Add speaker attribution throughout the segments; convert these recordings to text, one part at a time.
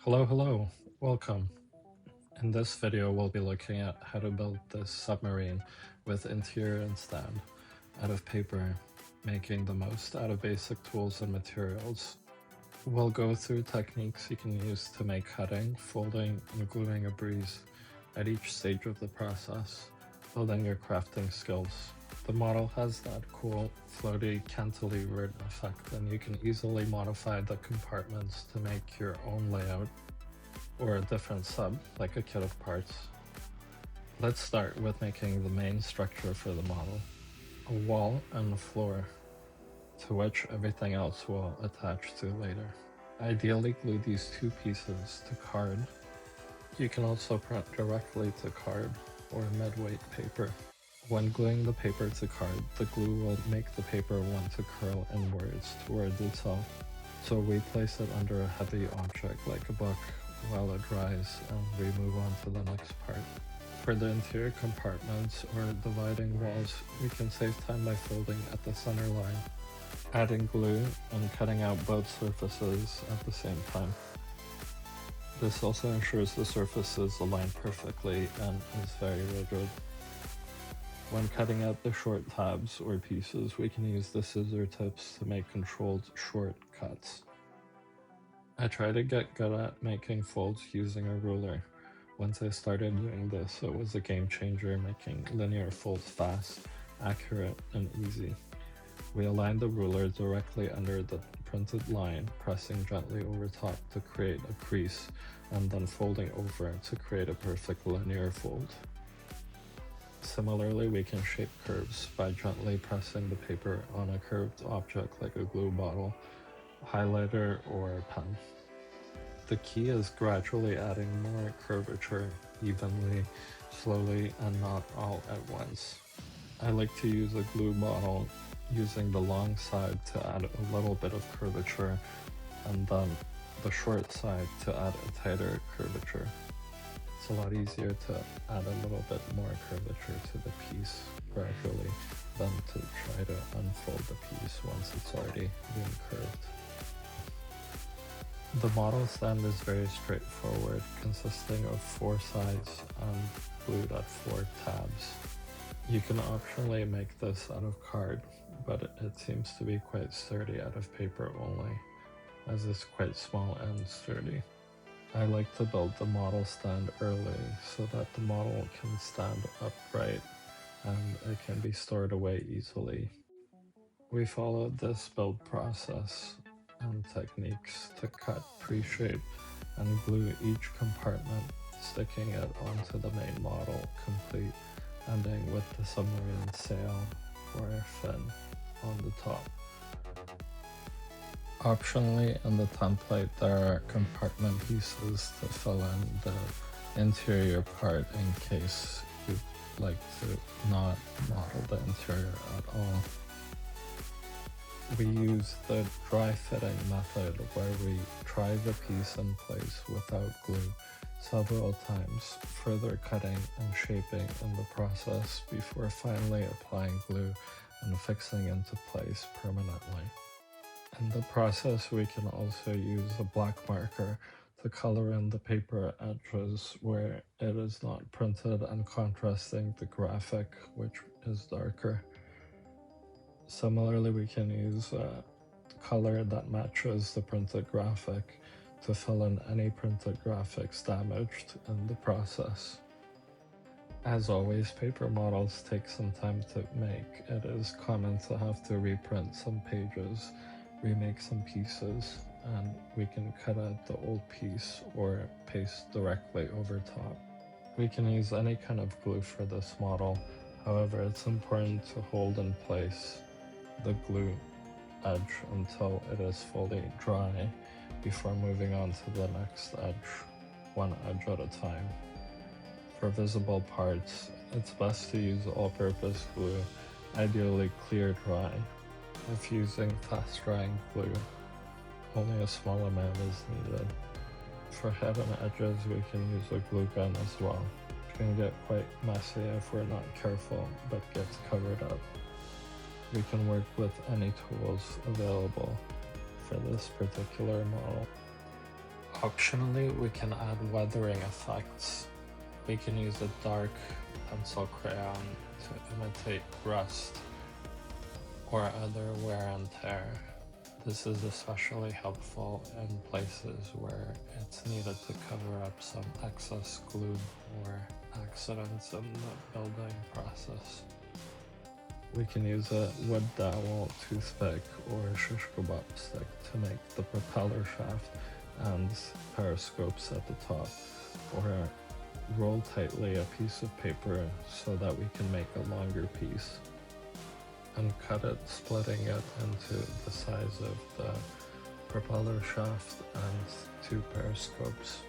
Speaker 1: Hello, welcome. In this video we'll be looking at how to build this submarine with interior and stand out of paper, making the most out of basic tools and materials. We'll go through techniques you can use to make cutting, folding, and gluing a breeze at each stage of the process, building your crafting skills. The model has that cool floaty cantilevered effect, and you can easily modify the compartments to make your own layout or a different sub, like a kit of parts. Let's start with making the main structure for the model, a wall and a floor, to which everything else will attach to later. Ideally glue these two pieces to card. You can also print directly to card or mid-weight paper. When gluing the paper to card, the glue will make the paper want to curl inwards towards itself, so we place it under a heavy object like a book while it dries, and we move on to the next part. For the interior compartments or dividing walls, we can save time by folding at the center line, adding glue, and cutting out both surfaces at the same time. This also ensures the surfaces align perfectly and is very rigid. When cutting out the short tabs or pieces, we can use the scissor tips to make controlled short cuts. I try to get good at making folds using a ruler. Once I started doing this, it was a game changer, making linear folds fast, accurate, and easy. We align the ruler directly under the printed line, pressing gently over top to create a crease, and then folding over to create a perfect linear fold. Similarly, we can shape curves by gently pressing the paper on a curved object like a glue bottle, highlighter, or a pen. The key is gradually adding more curvature, evenly, slowly, and not all at once. I like to use a glue bottle, using the long side to add a little bit of curvature, and then the short side to add a tighter curvature. It's a lot easier to add a little bit more curvature to the piece gradually than to try to unfold the piece once it's already been curved. The model stand is very straightforward, consisting of 4 sides and glued at 4 tabs. You can optionally make this out of card, but it seems to be quite sturdy out of paper only, as it's quite small and sturdy. I like to build the model stand early so that the model can stand upright and it can be stored away easily. We followed this build process and techniques to cut, pre-shape, and glue each compartment, sticking it onto the main model complete, ending with the submarine sail or fin on the top. Optionally, in the template, there are compartment pieces to fill in the interior part in case you'd like to not model the interior at all. We use the dry fitting method where we try the piece in place without glue several times, further cutting and shaping in the process before finally applying glue and fixing into place permanently. In the process, we can also use a black marker to color in the paper edges where it is not printed and contrasting the graphic, which is darker. Similarly, we can use a color that matches the printed graphic to fill in any printed graphics damaged in the process. As always, paper models take some time to make. It is common to have to reprint some pages, remake some pieces, and we can cut out the old piece or paste directly over top. We can use any kind of glue for this model, however it's important to hold in place the glue edge until it is fully dry before moving on to the next edge, one edge at a time. For visible parts, it's best to use all-purpose glue, ideally clear dry. If using fast drying glue, only a small amount is needed. For head and edges, we can use a glue gun as well. It can get quite messy if we're not careful, but gets covered up. We can work with any tools available for this particular model. Optionally, we can add weathering effects. We can use a dark pencil crayon to imitate rust or other wear and tear. This is especially helpful in places where it's needed to cover up some excess glue or accidents in the building process. We can use a wood dowel, toothpick, or shish kebab stick to make the propeller shaft and periscopes at the top, or roll tightly a piece of paper so that we can make a longer piece, and cut it, splitting it into the size of the propeller shaft and 2 periscopes.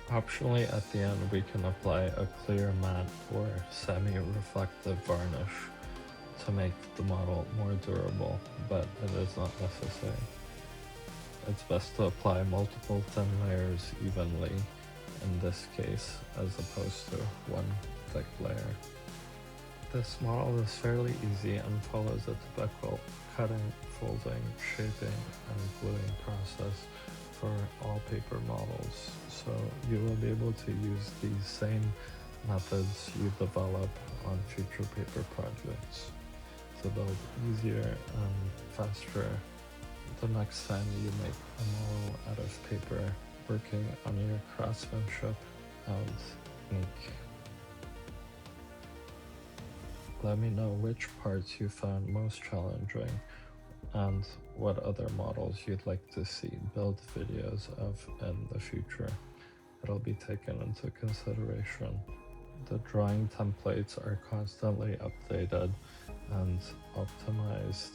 Speaker 1: Optionally, at the end, we can apply a clear matte or semi-reflective varnish to make the model more durable, but it is not necessary. It's best to apply multiple thin layers evenly in this case, as opposed to one thick layer. This model is fairly easy and follows a typical cutting, folding, shaping, and gluing process for all paper models, so you will be able to use these same methods you develop on future paper projects to build easier and faster the next time you make a model out of paper, working on your craftsmanship and technique. Let me know which parts you found most challenging and what other models you'd like to see build videos of in the future. It'll be taken into consideration. The drawing templates are constantly updated and optimized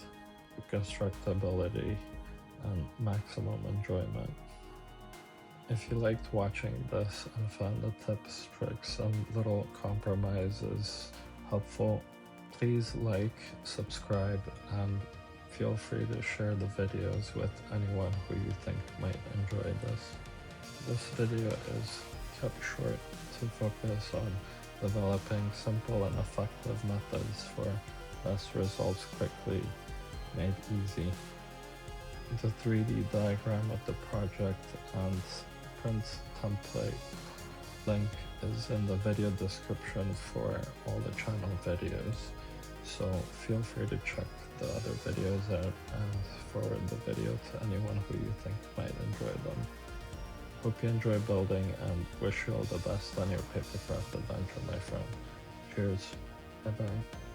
Speaker 1: for constructability and maximum enjoyment. If you liked watching this and found the tips, tricks, and little compromises helpful, please like, subscribe, and feel free to share the videos with anyone who you think might enjoy this. This video is kept short to focus on developing simple and effective methods for best results quickly made easy. The 3D diagram of the project and print template link is in the video description for all the channel videos, so feel free to check the other videos out and forward the video to anyone who you think might enjoy them. Hope you enjoy building and wish you all the best on your Papercraft adventure, my friend. Cheers. Bye bye.